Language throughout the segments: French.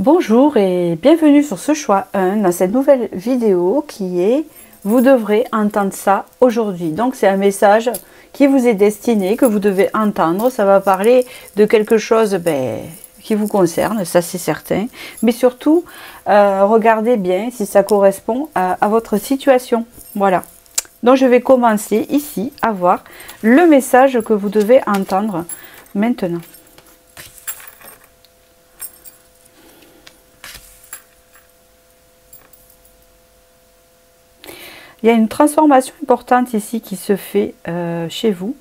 Bonjour et bienvenue sur ce choix 1 dans cette nouvelle vidéo qui est « Vous devrez entendre ça aujourd'hui ». Donc c'est un message qui vous est destiné, que vous devez entendre. Ça va parler de quelque chose qui vous concerne, ça c'est certain. Mais surtout, regardez bien si ça correspond à votre situation. Voilà. Donc je vais commencer ici à voir le message que vous devez entendre maintenant. Il y a une transformation importante ici qui se fait chez vous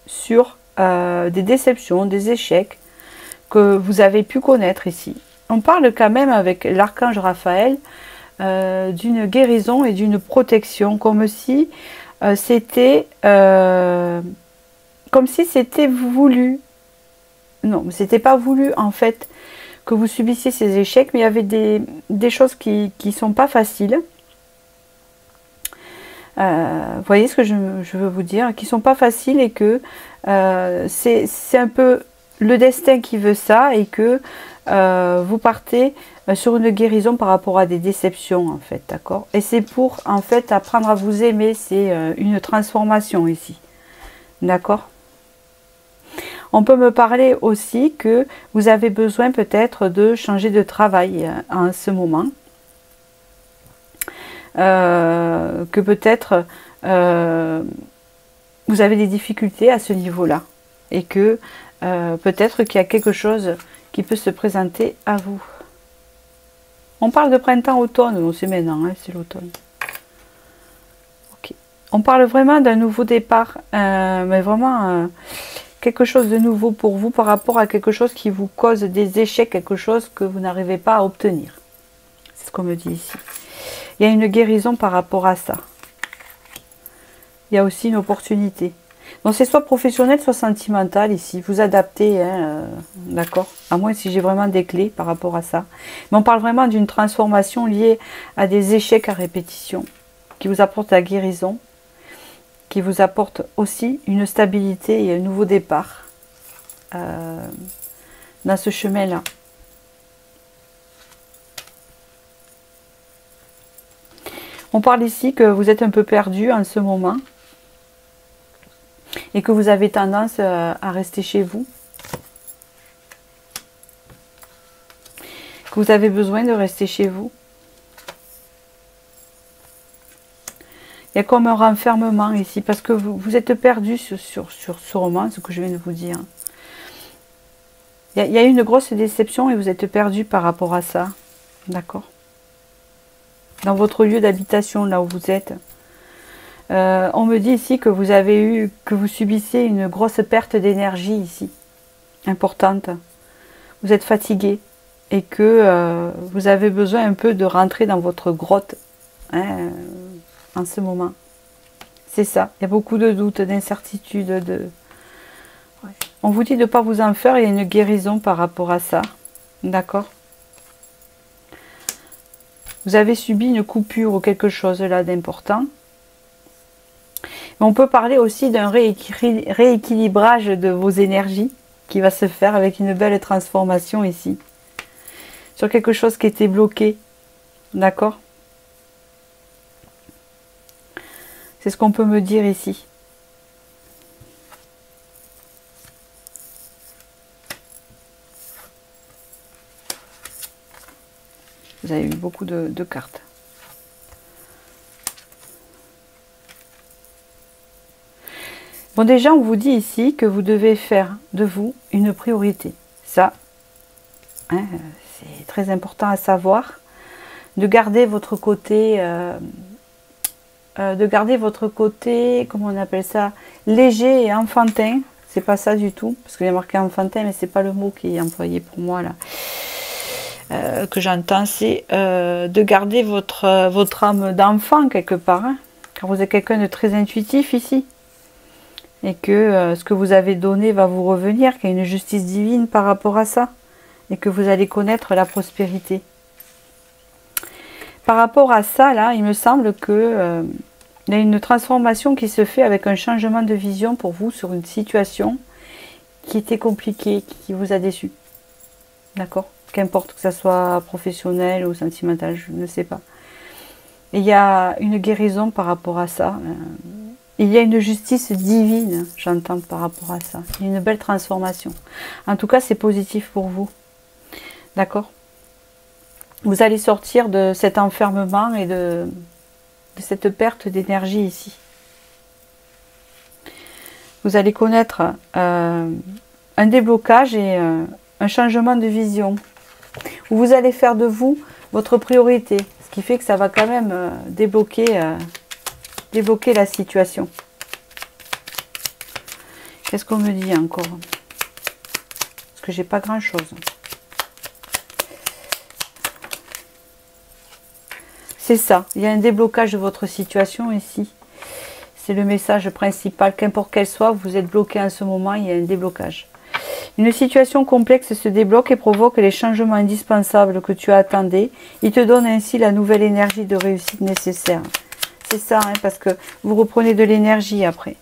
sur des déceptions, des échecs que vous avez pu connaître ici. On parle quand même avec l'archange Raphaël d'une guérison et d'une protection, comme si c'était voulu. Non, mais c'était pas voulu en fait que vous subissiez ces échecs, mais il y avait des choses qui sont pas faciles. Vous voyez ce que je veux vous dire, qui sont pas faciles et que c'est un peu le destin qui veut ça et que vous partez sur une guérison par rapport à des déceptions en fait, d'accord? Et c'est pour en fait apprendre à vous aimer, c'est une transformation ici, d'accord? On peut me parler aussi que vous avez besoin peut-être de changer de travail en ce moment. Que peut-être vous avez des difficultés à ce niveau-là et que peut-être qu'il y a quelque chose qui peut se présenter à vous. On parle de printemps-automne, non c'est maintenant, hein, c'est l'automne. Okay. On parle vraiment d'un nouveau départ, mais vraiment quelque chose de nouveau pour vous par rapport à quelque chose qui vous cause des échecs, quelque chose que vous n'arrivez pas à obtenir. C'est ce qu'on me dit ici. Il y a une guérison par rapport à ça. Il y a aussi une opportunité. Donc c'est soit professionnel, soit sentimental ici. Vous adaptez, hein, d'accord? À moins si j'ai vraiment des clés par rapport à ça. Mais on parle vraiment d'une transformation liée à des échecs à répétition, qui vous apporte la guérison, qui vous apporte aussi une stabilité et un nouveau départ dans ce chemin-là. On parle ici que vous êtes un peu perdu en ce moment et que vous avez tendance à rester chez vous. Que vous avez besoin de rester chez vous. Il y a comme un renfermement ici parce que vous êtes perdu sur ce roman, ce que je viens de vous dire. Il y a une grosse déception et vous êtes perdu par rapport à ça. D'accord ? Dans votre lieu d'habitation, là où vous êtes. On me dit ici que vous subissez une grosse perte d'énergie ici, importante. Vous êtes fatigué et que vous avez besoin un peu de rentrer dans votre grotte hein, en ce moment. C'est ça, il y a beaucoup de doutes, d'incertitudes. Ouais. On vous dit de ne pas vous en faire, il y a une guérison par rapport à ça. D'accord ? Vous avez subi une coupure ou quelque chose là d'important. On peut parler aussi d'un rééquilibrage de vos énergies qui va se faire avec une belle transformation ici. Sur quelque chose qui était bloqué. D'accord? C'est ce qu'on peut me dire ici. Vous avez eu beaucoup de cartes. Bon, déjà, on vous dit ici que vous devez faire de vous une priorité. Ça, hein, c'est très important à savoir. De garder votre côté, comment on appelle ça, léger et enfantin. C'est pas ça du tout, parce qu'il y a marqué enfantin, mais c'est pas le mot qui est employé pour moi là. Que j'entends, c'est de garder votre âme d'enfant quelque part, hein, car vous êtes quelqu'un de très intuitif ici, et que ce que vous avez donné va vous revenir, qu'il y a une justice divine par rapport à ça, et que vous allez connaître la prospérité. Par rapport à ça, là, il me semble que il y a une transformation qui se fait avec un changement de vision pour vous sur une situation qui était compliquée, qui vous a déçu. D'accord ? qu'importe que ça soit professionnel ou sentimental, je ne sais pas. Et il y a une guérison par rapport à ça. Il y a une justice divine, j'entends, par rapport à ça. Il y a une belle transformation. En tout cas, c'est positif pour vous. D'accord? Vous allez sortir de cet enfermement et de cette perte d'énergie ici. Vous allez connaître un déblocage et un changement de vision. Où vous allez faire de vous votre priorité. Ce qui fait que ça va quand même débloquer la situation. Qu'est-ce qu'on me dit encore? Parce que j'ai pas grand chose. C'est ça, il y a un déblocage de votre situation ici. C'est le message principal, qu'importe qu'elle soit, vous êtes bloqué en ce moment, il y a un déblocage. Une situation complexe se débloque et provoque les changements indispensables que tu attendais. Il te donne ainsi la nouvelle énergie de réussite nécessaire. C'est ça, hein, parce que vous reprenez de l'énergie après.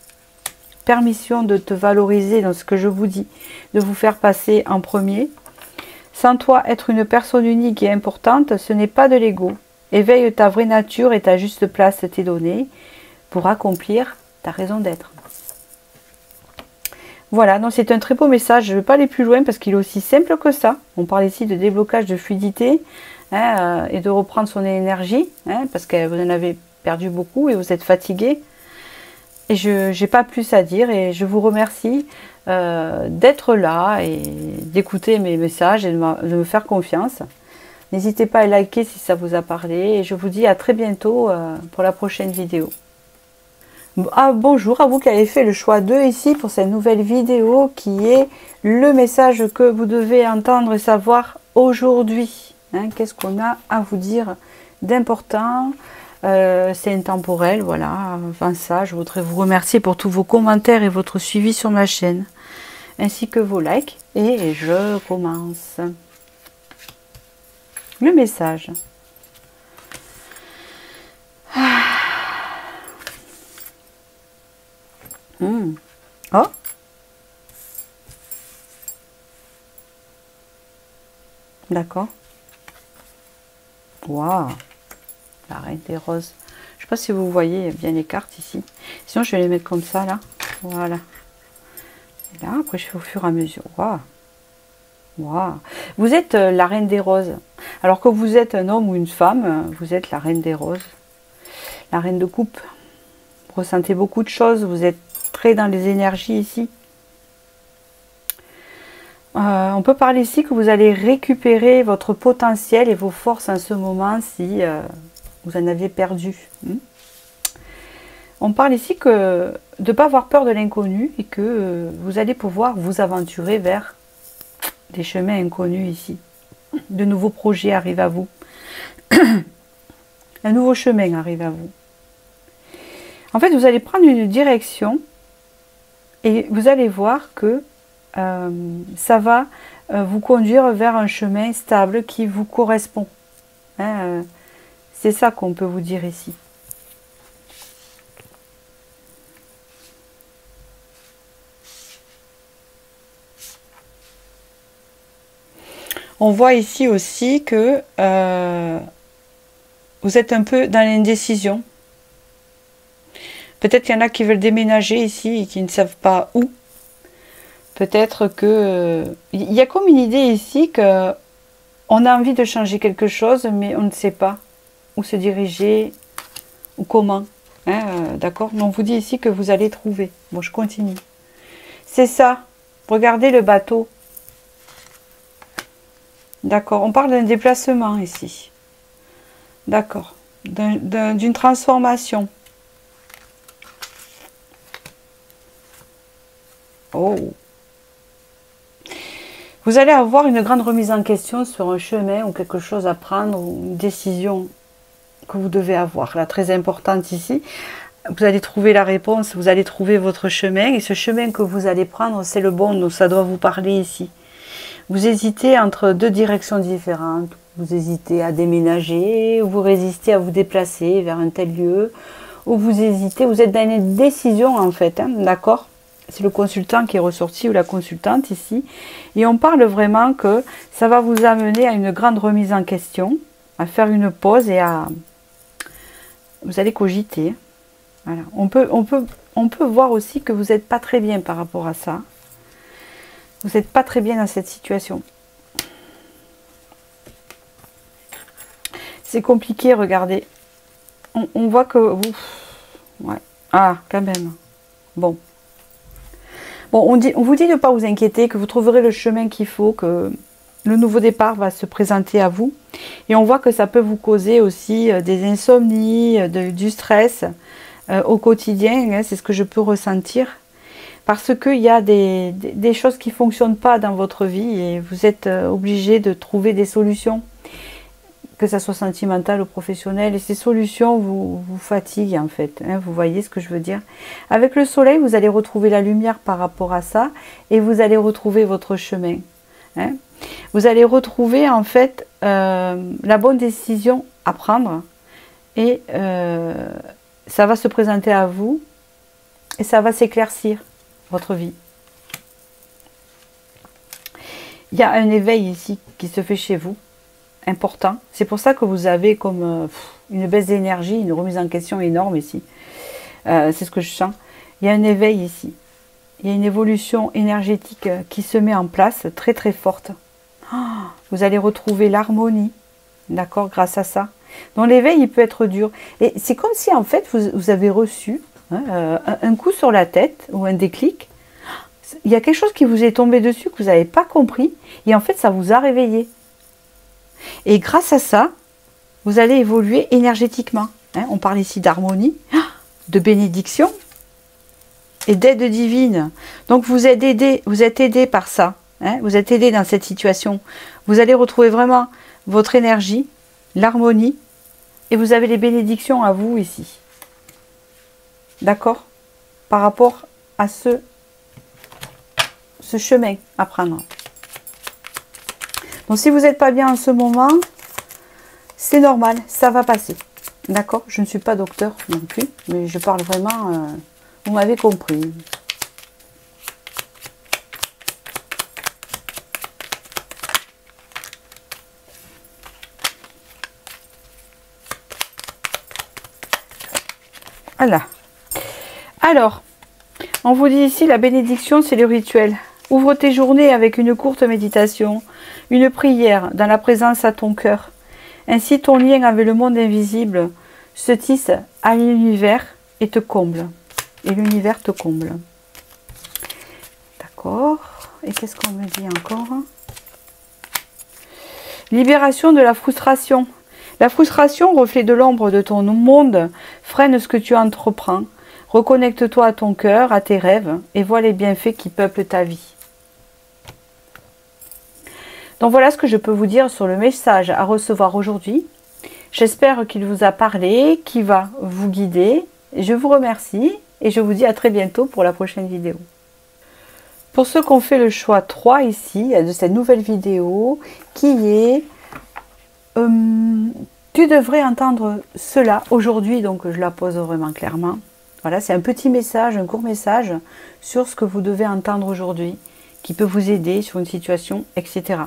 Permission de te valoriser dans ce que je vous dis, de vous faire passer en premier. Sans toi, être une personne unique et importante, ce n'est pas de l'ego. Éveille ta vraie nature et ta juste place t'est donnée pour accomplir ta raison d'être. Voilà, donc c'est un très beau message. Je ne vais pas aller plus loin parce qu'il est aussi simple que ça. On parle ici de déblocage de fluidité, hein, et de reprendre son énergie, hein, parce que vous en avez perdu beaucoup et vous êtes fatigué. Et je n'ai pas plus à dire et je vous remercie d'être là et d'écouter mes messages et de me faire confiance. N'hésitez pas à liker si ça vous a parlé et je vous dis à très bientôt pour la prochaine vidéo. Bonjour à vous qui avez fait le choix 2 ici pour cette nouvelle vidéo qui est le message que vous devez entendre et savoir aujourd'hui. Hein, qu'est-ce qu'on a à vous dire d'important? C'est intemporel, voilà. Enfin ça, je voudrais vous remercier pour tous vos commentaires et votre suivi sur ma chaîne, ainsi que vos likes. Et je commence. Le message. Oh. D'accord. Waouh. La reine des roses. Je ne sais pas si vous voyez bien les cartes ici. Sinon, je vais les mettre comme ça, là. Voilà. Et là, après, je fais au fur et à mesure. Waouh. Waouh. Vous êtes la reine des roses. Alors que vous êtes un homme ou une femme, vous êtes la reine des roses. La reine de coupe. Vous ressentez beaucoup de choses. Vous êtes très dans les énergies ici. On peut parler ici que vous allez récupérer votre potentiel et vos forces en ce moment si vous en aviez perdu. On parle ici que de ne pas avoir peur de l'inconnu et que vous allez pouvoir vous aventurer vers des chemins inconnus ici. De nouveaux projets arrivent à vous. Un nouveau chemin arrive à vous. En fait, vous allez prendre une direction et vous allez voir que ça va vous conduire vers un chemin stable qui vous correspond. Hein, c'est ça qu'on peut vous dire ici. On voit ici aussi que vous êtes un peu dans l'indécision. Peut-être qu'il y en a qui veulent déménager ici et qui ne savent pas où. Peut-être que... il y a comme une idée ici que on a envie de changer quelque chose, mais on ne sait pas où se diriger ou comment. Hein, d'accord? Mais on vous dit ici que vous allez trouver. Bon, je continue. C'est ça. Regardez le bateau. D'accord. On parle d'un déplacement ici. D'accord. D'une transformation. Oh. Vous allez avoir une grande remise en question sur un chemin ou quelque chose à prendre, ou une décision que vous devez avoir. Là, très importante ici. Vous allez trouver la réponse, vous allez trouver votre chemin. Et ce chemin que vous allez prendre, c'est le bon. Donc, ça doit vous parler ici. Vous hésitez entre deux directions différentes. Vous hésitez à déménager, ou vous résistez à vous déplacer vers un tel lieu. Ou vous hésitez, vous êtes dans une décision en fait. Hein, d'accord? C'est le consultant qui est ressorti ou la consultante ici. Et on parle vraiment que ça va vous amener à une grande remise en question, à faire une pause et à... Vous allez cogiter. Voilà. On peut voir aussi que vous n'êtes pas très bien par rapport à ça. Vous n'êtes pas très bien dans cette situation. C'est compliqué, regardez. On voit que vous... Ouais. Ah, quand même. Bon. Bon, on vous dit de ne pas vous inquiéter, que vous trouverez le chemin qu'il faut, que le nouveau départ va se présenter à vous. Et on voit que ça peut vous causer aussi des insomnies, du stress au quotidien. Hein, c'est ce que je peux ressentir. Parce qu'il y a des choses qui ne fonctionnent pas dans votre vie et vous êtes obligé de trouver des solutions, que ça soit sentimental ou professionnel. Et ces solutions vous fatiguent en fait. Hein, vous voyez ce que je veux dire? Avec le soleil, vous allez retrouver la lumière par rapport à ça et vous allez retrouver votre chemin. Hein. Vous allez retrouver en fait la bonne décision à prendre et ça va se présenter à vous et ça va s'éclaircir votre vie. Il y a un éveil ici qui se fait chez vous, important. C'est pour ça que vous avez comme une baisse d'énergie, une remise en question énorme ici. C'est ce que je sens. Il y a un éveil ici. Il y a une évolution énergétique qui se met en place, très très forte. Vous allez retrouver l'harmonie, d'accord, grâce à ça. Donc l'éveil, il peut être dur. Et c'est comme si en fait, vous avez reçu un coup sur la tête ou un déclic. Il y a quelque chose qui vous est tombé dessus, que vous n'avez pas compris. Et en fait, ça vous a réveillé. Et grâce à ça, vous allez évoluer énergétiquement. Hein, on parle ici d'harmonie, de bénédiction et d'aide divine. Donc vous êtes aidé par ça. Hein, vous êtes aidé dans cette situation. Vous allez retrouver vraiment votre énergie, l'harmonie, et vous avez les bénédictions à vous ici. D'accord? Par rapport à ce chemin à prendre. Donc si vous n'êtes pas bien en ce moment, c'est normal, ça va passer. D'accord? Je ne suis pas docteur non plus, mais je parle vraiment, vous m'avez compris. Voilà. Alors, on vous dit ici, la bénédiction, c'est le rituel. Ouvre tes journées avec une courte méditation, une prière dans la présence à ton cœur. Ainsi, ton lien avec le monde invisible se tisse à l'univers et te comble. Et l'univers te comble. D'accord. Et qu'est-ce qu'on me dit encore? Libération de la frustration. La frustration, reflet de l'ombre de ton monde, freine ce que tu entreprends. Reconnecte-toi à ton cœur, à tes rêves, et vois les bienfaits qui peuplent ta vie. Donc voilà ce que je peux vous dire sur le message à recevoir aujourd'hui. J'espère qu'il vous a parlé, qu'il va vous guider. Je vous remercie et je vous dis à très bientôt pour la prochaine vidéo. Pour ceux qui ont fait le choix 3 ici, de cette nouvelle vidéo, qui est tu devrais entendre cela aujourd'hui, donc je la pose vraiment clairement. Voilà, c'est un petit message, un court message sur ce que vous devez entendre aujourd'hui, qui peut vous aider sur une situation, etc.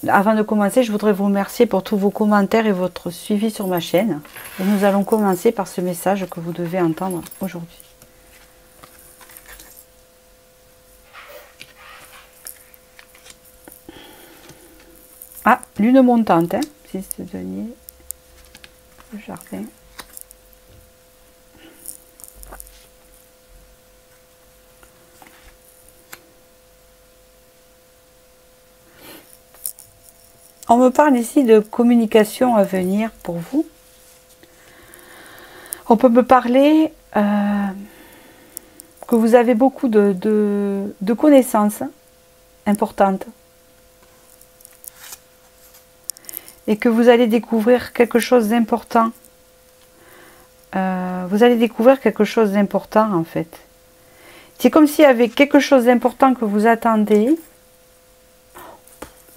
Avant de commencer, je voudrais vous remercier pour tous vos commentaires et votre suivi sur ma chaîne. Et nous allons commencer par ce message que vous devez entendre aujourd'hui. Ah, lune montante, hein, 6 de denier, le jardin. On me parle ici de communication à venir pour vous. On peut me parler que vous avez beaucoup de connaissances importantes. Et que vous allez découvrir quelque chose d'important. Vous allez découvrir quelque chose d'important en fait. C'est comme s'il y avait quelque chose d'important que vous attendez,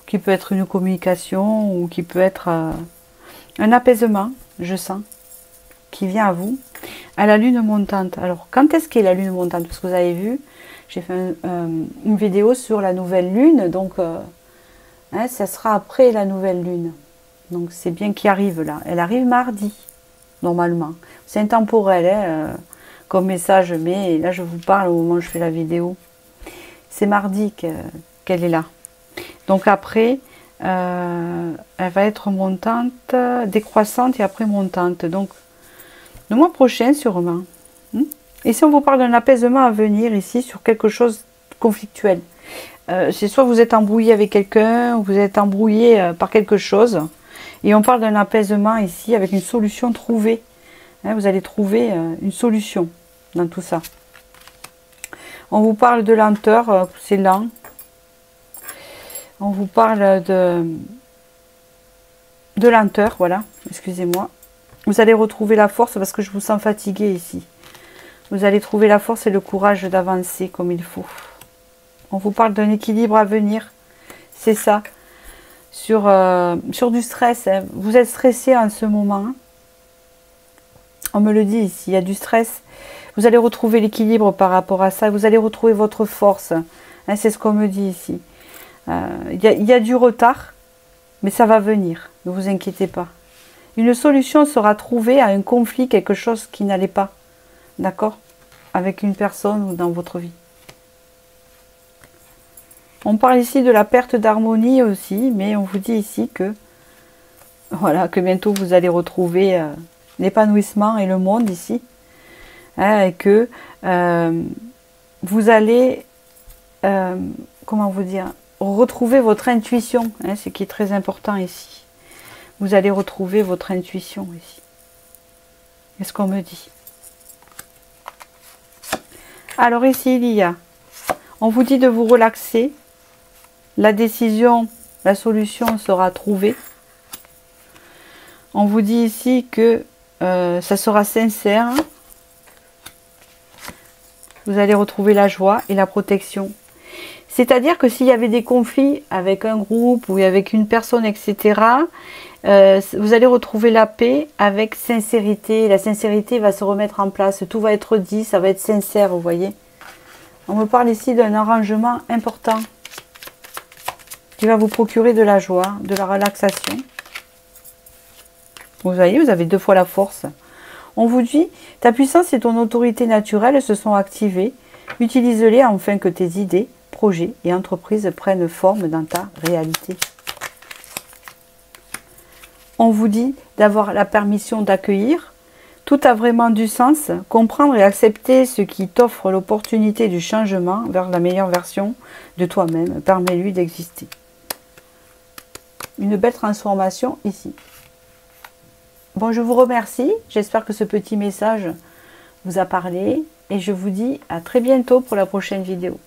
qui peut être une communication ou qui peut être un apaisement, je sens, qui vient à vous. à la lune montante. Alors, quand est-ce qu'est la lune montante? Parce que vous avez vu, j'ai fait une vidéo sur la nouvelle lune, donc hein, ça sera après la nouvelle lune. Donc, c'est bien qu'il arrive là. Elle arrive mardi, normalement. C'est intemporel, hein, comme message, mais là, je vous parle au moment où je fais la vidéo. C'est mardi qu'elle est là. Donc, après, elle va être montante, décroissante et après montante. Donc, le mois prochain, sûrement. Et si on vous parle d'un apaisement à venir ici sur quelque chose de conflictuel, c'est soit vous êtes embrouillé avec quelqu'un, ou vous êtes embrouillé par quelque chose, et on parle d'un apaisement ici avec une solution trouvée. Hein, vous allez trouver une solution dans tout ça. On vous parle de lenteur, c'est lent. On vous parle de lenteur, voilà, excusez-moi. Vous allez retrouver la force parce que je vous sens fatigué ici. Vous allez trouver la force et le courage d'avancer comme il faut. On vous parle d'un équilibre à venir. C'est ça. Sur du stress. Hein. Vous êtes stressé en ce moment. On me le dit ici. Il y a du stress. Vous allez retrouver l'équilibre par rapport à ça. Vous allez retrouver votre force. Hein, c'est ce qu'on me dit ici. Il y a du retard. Mais ça va venir. Ne vous inquiétez pas. Une solution sera trouvée à un conflit, quelque chose qui n'allait pas. D'accord? Avec une personne ou dans votre vie. On parle ici de la perte d'harmonie aussi, mais on vous dit ici que voilà, que bientôt vous allez retrouver l'épanouissement et le monde ici. Hein, et que vous allez, comment vous dire, retrouver votre intuition, hein, ce qui est très important ici. Vous allez retrouver votre intuition ici. Qu'est-ce qu'on me dit? Alors ici, il y a, on vous dit de vous relaxer. La décision, la solution sera trouvée. On vous dit ici que ça sera sincère. Vous allez retrouver la joie et la protection. C'est-à-dire que s'il y avait des conflits avec un groupe ou avec une personne, etc., vous allez retrouver la paix avec sincérité. La sincérité va se remettre en place. Tout va être dit, ça va être sincère, vous voyez. On me parle ici d'un arrangement important qui va vous procurer de la joie, de la relaxation. Vous voyez, vous avez 2 fois la force. On vous dit, ta puissance et ton autorité naturelle se sont activées. Utilise-les afin que tes idées, projets et entreprises prennent forme dans ta réalité. On vous dit d'avoir la permission d'accueillir. Tout a vraiment du sens. Comprendre et accepter ce qui t'offre l'opportunité du changement vers la meilleure version de toi-même. Permets-lui d'exister. Une belle transformation ici. Bon, je vous remercie. J'espère que ce petit message vous a parlé. Et je vous dis à très bientôt pour la prochaine vidéo.